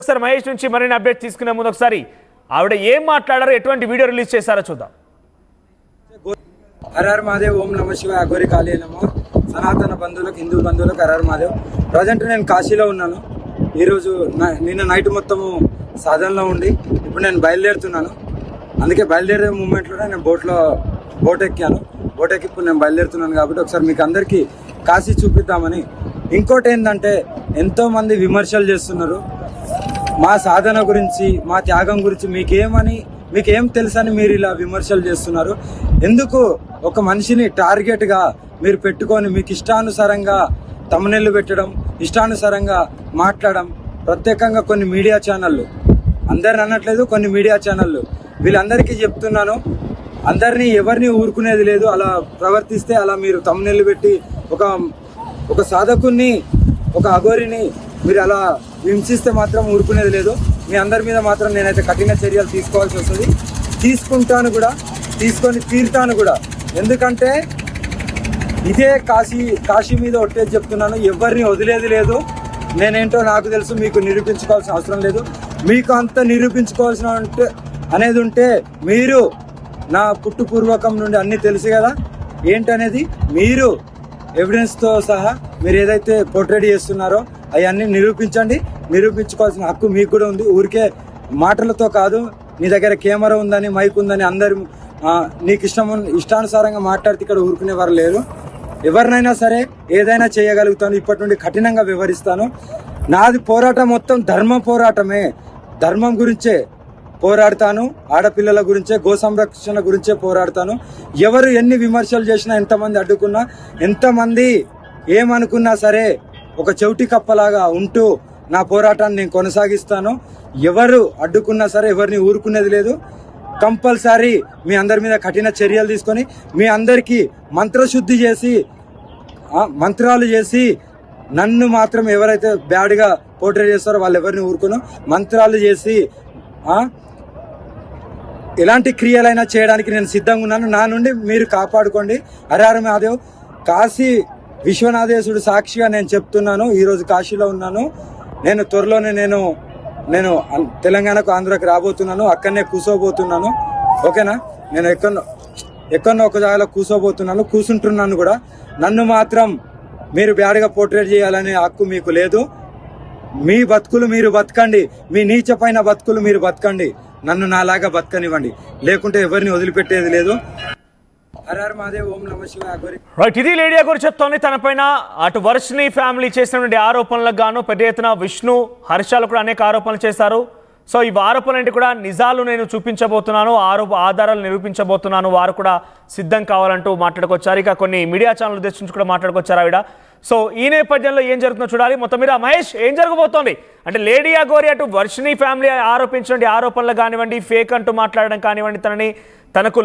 ఒకసారి మహేష్ నుంచి మరిన్ని అప్డేట్ తీసుకునే ముందు ఒకసారి ఆవిడ ఏం మాట్లాడారో ఎటువంటి వీడియో రిలీజ్ చేశారో చూద్దాం. హర హర మహాదేవ్, ఓం నమ శివాయ, అఘోరి కాళీ నమ. సనాతన బంధువులకు, హిందూ బంధువులకు హర హర మహాదేవ్. ప్రజెంట్ నేను కాశీలో ఉన్నాను. ఈరోజు నిన్న నైట్ మొత్తము సాధనలో ఉండి ఇప్పుడు నేను బయలుదేరుతున్నాను. అందుకే బయలుదేరే మూమెంట్లోనే నేను బోట్ ఎక్కాను. బోట్ ఎక్కి ఇప్పుడు నేను బయలుదేరుతున్నాను కాబట్టి ఒకసారి మీకు అందరికీ కాశీ చూపిద్దామని. ఇంకోటి ఏంటంటే, ఎంతోమంది విమర్శలు చేస్తున్నారు మా సాధన గురించి, మా త్యాగం గురించి. మీకేం తెలుసని మీరు ఇలా విమర్శలు చేస్తున్నారు. ఎందుకు ఒక మనిషిని టార్గెట్గా మీరు పెట్టుకొని మీకు ఇష్టానుసారంగా తమ్మునెళ్ళు పెట్టడం, ఇష్టానుసారంగా మాట్లాడడం. ప్రత్యేకంగా కొన్ని మీడియా ఛానళ్ళు, అందరిని అనట్లేదు, కొన్ని మీడియా ఛానళ్ళు, వీళ్ళందరికీ చెప్తున్నాను, అందరినీ ఎవరిని ఊరుకునేది లేదు. అలా ప్రవర్తిస్తే, అలా మీరు తమ్మునెళ్ళు పెట్టి ఒక సాధకుని, ఒక అఘోరిని మీరు అలా హింసిస్తే మాత్రం ఊరుకునేది లేదు. మీ అందరి మీద మాత్రం నేనైతే కఠిన చర్యలు తీసుకోవాల్సి వస్తుంది. తీసుకుంటాను కూడా, తీసుకొని తీరుతాను కూడా. ఎందుకంటే ఇదే కాశీ మీద ఒట్టేది చెప్తున్నాను, ఎవరిని వదిలేది లేదు. నేనేంటో నాకు తెలుసు, మీకు నిరూపించుకోవాల్సిన అవసరం లేదు. మీకు అంత నిరూపించుకోవాల్సిన అనేది ఉంటే మీరు నా పుట్టుపూర్వకం నుండి అన్నీ తెలుసు కదా ఏంటనేది. మీరు ఎవిడెన్స్తో సహా మీరు ఏదైతే పోర్ట్రేట్ చేస్తున్నారో అవన్నీ నిరూపించండి. నిరూపించుకోవాల్సిన హక్కు మీకు కూడా ఉంది. ఊరికే మాటలతో కాదు. నీ దగ్గర కెమెరా ఉందని, మైక్ ఉందని అందరు నీకు ఇష్టానుసారంగా మాట్లాడితే ఇక్కడ ఊరుకునేవారు లేరు. ఎవరినైనా సరే ఏదైనా చేయగలుగుతాను. ఇప్పటి నుండి కఠినంగా వివరిస్తాను. నాది పోరాటం మొత్తం ధర్మ పోరాటమే. ధర్మం గురించే పోరాడతాను. ఆడపిల్లల గురించే, గో సంరక్షణ గురించే పోరాడతాను. ఎవరు ఎన్ని విమర్శలు చేసినా, ఎంతమంది అడ్డుకున్నా, ఎంతమంది ఏమనుకున్నా సరే ఒక చెవిటి కప్పలాగా ఉంటూ నా పోరాటాన్ని నేను కొనసాగిస్తాను. ఎవరు అడ్డుకున్నా సరే ఎవరిని ఊరుకునేది లేదు. కంపల్సరీ మీ అందరి మీద కఠిన చర్యలు తీసుకొని, మీ అందరికీ మంత్రశుద్ధి చేసి, మంత్రాలు చేసి, నన్ను మాత్రం ఎవరైతే బ్యాడ్గా పోర్ట్రేట్ చేస్తారో వాళ్ళు ఎవరిని ఊరుకును. మంత్రాలు చేసి ఎలాంటి క్రియలైనా చేయడానికి నేను సిద్ధంగా ఉన్నాను. నా నుండి మీరు కాపాడుకోండి. హర హర మహాదేవ్. కాశీ విశ్వనాథేశ్వరుడు సాక్షిగా నేను చెప్తున్నాను, ఈరోజు కాశీలో ఉన్నాను. నేను త్వరలోనే నేను తెలంగాణకు, ఆంధ్రాకి రాబోతున్నాను. అక్కడనే కూర్చోబోతున్నాను. ఓకేనా? నేను ఎక్కడో ఒక జాగాలో కూర్చుంటున్నాను కూడా. నన్ను మాత్రం మీరు బ్యాడ్గా పోర్ట్రేట్ చేయాలనే హక్కు మీకు లేదు. మీ బతుకులు మీరు బతకండి. మీ నీచపైన బతుకులు మీరు బతకండి. నన్ను నాలాగా బతకనివ్వండి. లేకుంటే ఎవరిని వదిలిపెట్టేది లేదు. హర హర మహాదేవ్, ఓం నమ శివాయ, అఘోరి. రైట్, ఇది లేడీ అఘోరి చెప్తోంది. తనపైన అటు వర్షిని ఫ్యామిలీ చేసినటువంటి ఆరోపణలకు గాను పెద్ద ఎత్తున విష్ణు, హర్షాలు కూడా అనేక ఆరోపణలు చేశారు. సో ఈ ఆరోపణలు కూడా నిజాలు నేను చూపించబోతున్నాను, ఆధారాలు నిరూపించబోతున్నాను, వారు కూడా సిద్ధం కావాలంటూ మాట్లాడుకొచ్చారు. ఇక కొన్ని మీడియా ఛానల్ ఉద్దేశించి కూడా మాట్లాడుకొచ్చారు ఆవిడ. సో ఈ నేపథ్యంలో ఏం జరుగుతుందో చూడాలి. మొత్తం మీద మహేష్, ఏం జరగబోతోంది అంటే లేడీ అఘోరి అటు వర్షిని ఫ్యామిలీ ఆరోపించినటువంటి ఆరోపణలు కానివ్వండి, ఫేక్ అంటూ మాట్లాడడం కానివ్వండి, తనకు